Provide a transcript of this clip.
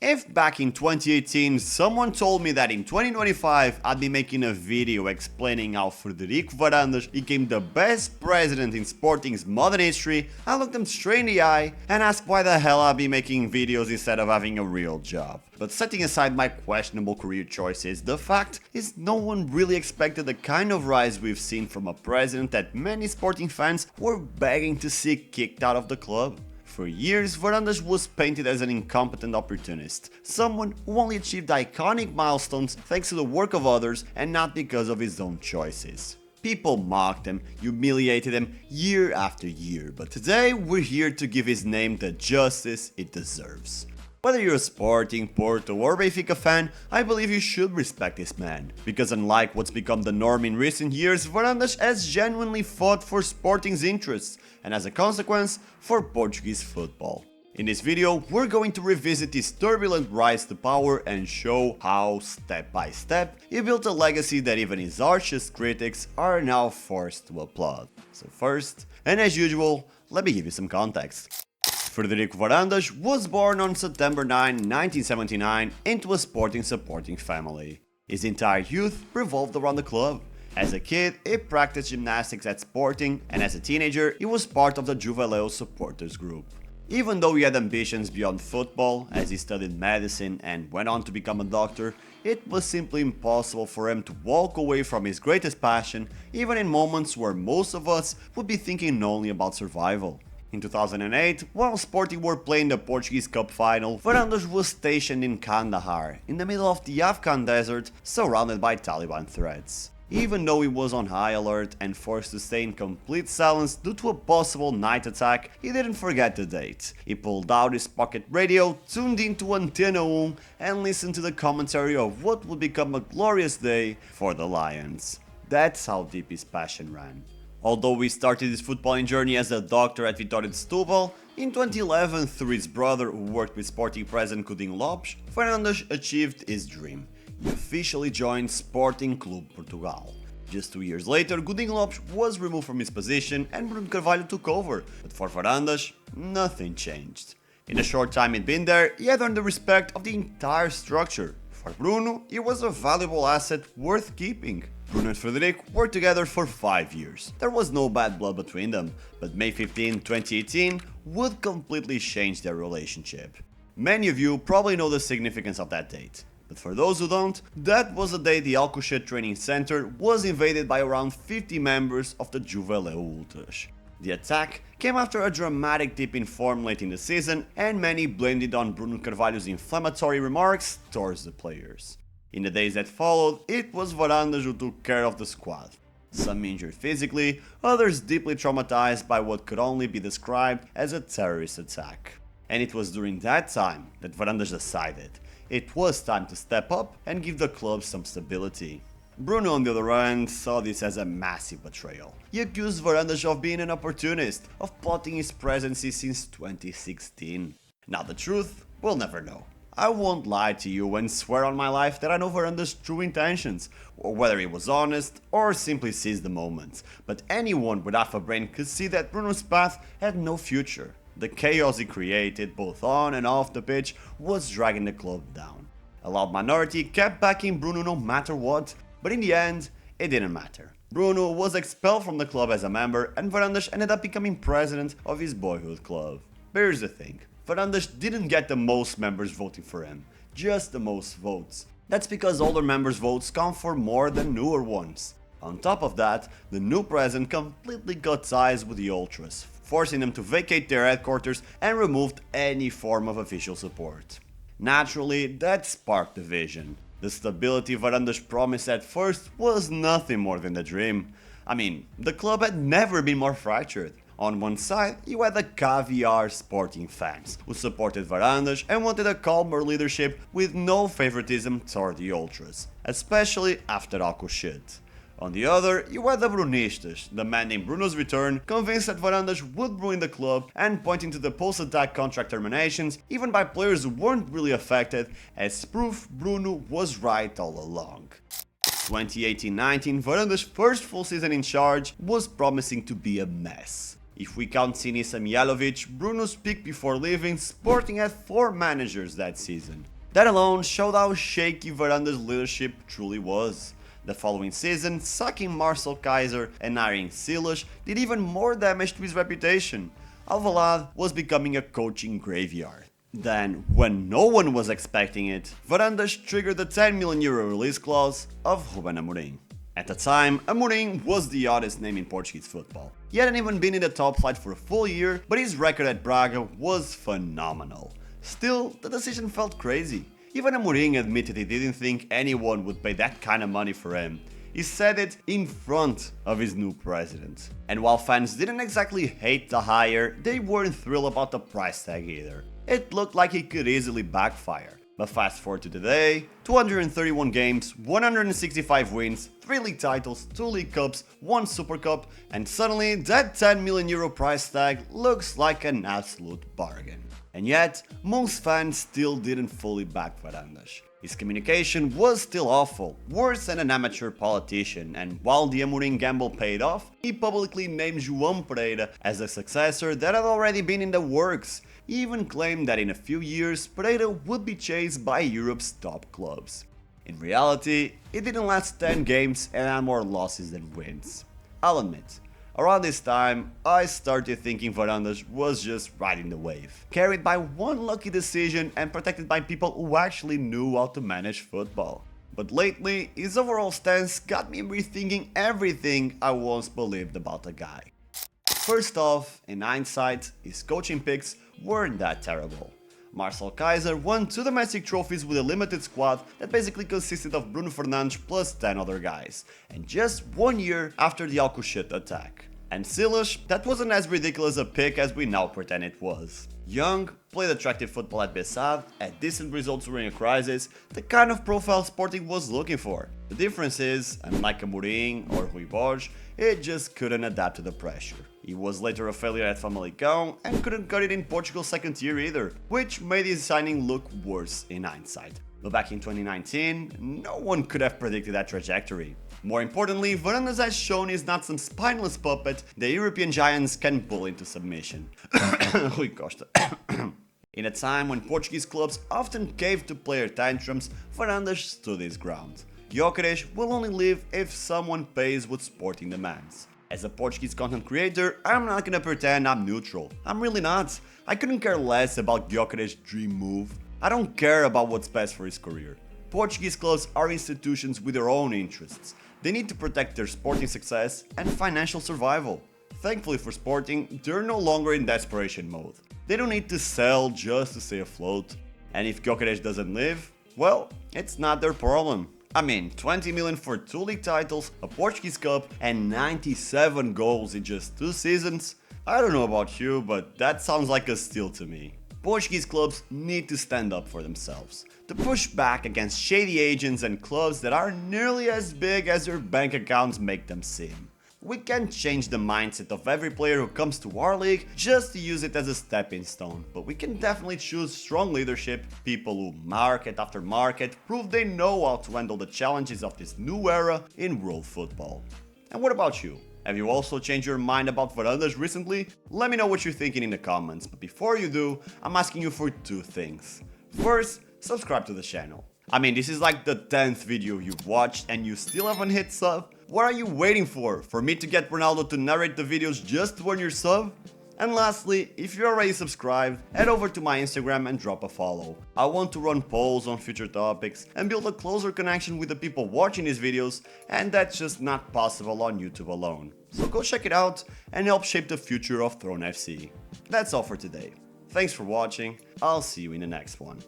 If back in 2018 someone told me that in 2025 I'd be making a video explaining how Frederico Varandas became the best president in Sporting's modern history, I looked them straight in the eye and asked why the hell I'd be making videos instead of having a real job. But setting aside my questionable career choices, the fact is no one really expected the kind of rise we've seen from a president that many Sporting fans were begging to see kicked out of the club. For years, Varandas was painted as an incompetent opportunist, someone who only achieved iconic milestones thanks to the work of others and not because of his own choices. People mocked him, humiliated him year after year, but today we're here to give his name the justice it deserves. Whether you're a Sporting, Porto or Benfica fan, I believe you should respect this man, because unlike what's become the norm in recent years, Varandas has genuinely fought for Sporting's interests, and as a consequence, for Portuguese football. In this video, we're going to revisit his turbulent rise to power and show how, step by step, he built a legacy that even his harshest critics are now forced to applaud. So first, and as usual, let me give you some context. Frederico Varandas was born on September 9, 1979 into a Sporting supporting family. His entire youth revolved around the club. As a kid, he practiced gymnastics at Sporting, and as a teenager, he was part of the Juvenile supporters group. Even though he had ambitions beyond football, as he studied medicine and went on to become a doctor, it was simply impossible for him to walk away from his greatest passion, even in moments where most of us would be thinking only about survival. In 2008, while Sporting were playing the Portuguese Cup final, Varandas was stationed in Kandahar, in the middle of the Afghan desert, surrounded by Taliban threats. Even though he was on high alert and forced to stay in complete silence due to a possible night attack, he didn't forget the date. He pulled out his pocket radio, tuned into Antena 1 and listened to the commentary of what would become a glorious day for the Lions. That's how deep his passion ran. Although he started his footballing journey as a doctor at Vitória de Setúbal, in 2011 through his brother who worked with Sporting president Coutinho Lopes, Varandas achieved his dream. He officially joined Sporting Clube Portugal. Just 2 years later, Coutinho Lopes was removed from his position and Bruno Carvalho took over, but for Varandas, nothing changed. In the short time he'd been there, he had earned the respect of the entire structure. For Bruno, he was a valuable asset worth keeping. Bruno and Frederico worked together for 5 years. There was no bad blood between them, but May 15, 2018 would completely change their relationship. Many of you probably know the significance of that date, but for those who don't, that was the day the Alcochete training center was invaded by around 50 members of the Juvenile Ultras. The attack came after a dramatic dip in form late in the season, and many blamed it on Bruno Carvalho's inflammatory remarks towards the players. In the days that followed, it was Varandas who took care of the squad. Some injured physically, others deeply traumatized by what could only be described as a terrorist attack. And it was during that time that Varandas decided it was time to step up and give the club some stability. Bruno, on the other hand, saw this as a massive betrayal. He accused Varandas of being an opportunist, of plotting his presidency since 2016. Now the truth, we'll never know. I won't lie to you and swear on my life that I know Varandas' true intentions, or whether he was honest or simply seized the moment, but anyone with half a brain could see that Bruno's path had no future. The chaos he created, both on and off the pitch, was dragging the club down. A loud minority kept backing Bruno no matter what, but in the end, it didn't matter. Bruno was expelled from the club as a member, and Varandas ended up becoming president of his boyhood club. But here's the thing. Varandas didn't get the most members voting for him, just the most votes. That's because older members' votes count for more than newer ones. On top of that, the new president completely cut ties with the Ultras, forcing them to vacate their headquarters and removed any form of official support. Naturally, that sparked division. The stability Varandas promised at first was nothing more than a dream. I mean, the club had never been more fractured. On one side, you had the caviar Sporting fans, who supported Varandas and wanted a calmer leadership with no favoritism toward the Ultras, especially after Alcochete. On the other, you had the Brunistas, demanding Bruno's return, convinced that Varandas would ruin the club and pointing to the post-attack contract terminations, even by players who weren't really affected, as proof Bruno was right all along. 2018-19, Varandas' first full season in charge was promising to be a mess. If we count Sinisa Mihajlovic, Bruno's peak before leaving, Sporting had 4 managers that season. That alone showed how shaky Varandas' leadership truly was. The following season, sacking Marcel Kaiser and hiring Silas did even more damage to his reputation. Alvalade was becoming a coaching graveyard. Then, when no one was expecting it, Varandas triggered the €10 million release clause of Ruben Amorim. At the time, Amorim was the hottest name in Portuguese football. He hadn't even been in the top flight for a full year, but his record at Braga was phenomenal. Still, the decision felt crazy. Even Amorim admitted he didn't think anyone would pay that kind of money for him. He said it in front of his new president. And while fans didn't exactly hate the hire, they weren't thrilled about the price tag either. It looked like it could easily backfire. But fast forward to today, 231 games, 165 wins, 3 league titles, 2 league cups, 1 super cup, and suddenly that €10 million price tag looks like an absolute bargain. And yet, most fans still didn't fully back Varandas. His communication was still awful, worse than an amateur politician, and while the Amorim gamble paid off, he publicly named João Pereira as a successor that had already been in the works. He even claimed that in a few years, Pereira would be chased by Europe's top clubs. In reality, it didn't last 10 games and had more losses than wins. I'll admit, around this time, I started thinking Varandas was just riding the wave, carried by one lucky decision and protected by people who actually knew how to manage football. But lately, his overall stance got me rethinking everything I once believed about the guy. First off, in hindsight, his coaching picks weren't that terrible. Marcel Kaiser won 2 domestic trophies with a limited squad that basically consisted of Bruno Fernandes plus 10 other guys, and just 1 year after the Alcochete attack. And Silas, that wasn't as ridiculous a pick as we now pretend it was. Young, played attractive football at Bessade, had decent results during a crisis, the kind of profile Sporting was looking for. The difference is, unlike Amorim or Rui Borges, it just couldn't adapt to the pressure. He was later a failure at Famalicão and couldn't cut it in Portugal's second tier either, which made his signing look worse in hindsight. But back in 2019, no one could have predicted that trajectory. More importantly, Varandas has shown he's not some spineless puppet the European giants can bull into submission. Rui Costa. In a time when Portuguese clubs often caved to player tantrums, Varandas stood his ground. Gyökeres will only leave if someone pays what Sporting demands. As a Portuguese content creator, I'm not gonna pretend I'm neutral. I'm really not. I couldn't care less about Gyökeres' dream move. I don't care about what's best for his career. Portuguese clubs are institutions with their own interests. They need to protect their sporting success and financial survival. Thankfully for Sporting, they're no longer in desperation mode. They don't need to sell just to stay afloat. And if Gyökeres doesn't live, well, it's not their problem. I mean, 20 million for 2 league titles, a Portuguese Cup, and 97 goals in just 2 seasons? I don't know about you, but that sounds like a steal to me. Portuguese clubs need to stand up for themselves, to push back against shady agents and clubs that are nearly as big as their bank accounts make them seem. We can't change the mindset of every player who comes to our league just to use it as a stepping stone, but we can definitely choose strong leadership, people who market after market prove they know how to handle the challenges of this new era in world football. And what about you? Have you also changed your mind about Varandas recently? Let me know what you're thinking in the comments, but before you do, I'm asking you for 2 things. First, subscribe to the channel. I mean, this is like the 10th video you've watched and you still haven't hit sub? What are you waiting for? For me to get Ronaldo to narrate the videos just to earn your sub? And lastly, if you're already subscribed, head over to my Instagram and drop a follow. I want to run polls on future topics and build a closer connection with the people watching these videos, and that's just not possible on YouTube alone. So go check it out and help shape the future of Throne FC. That's all for today. Thanks for watching, I'll see you in the next one.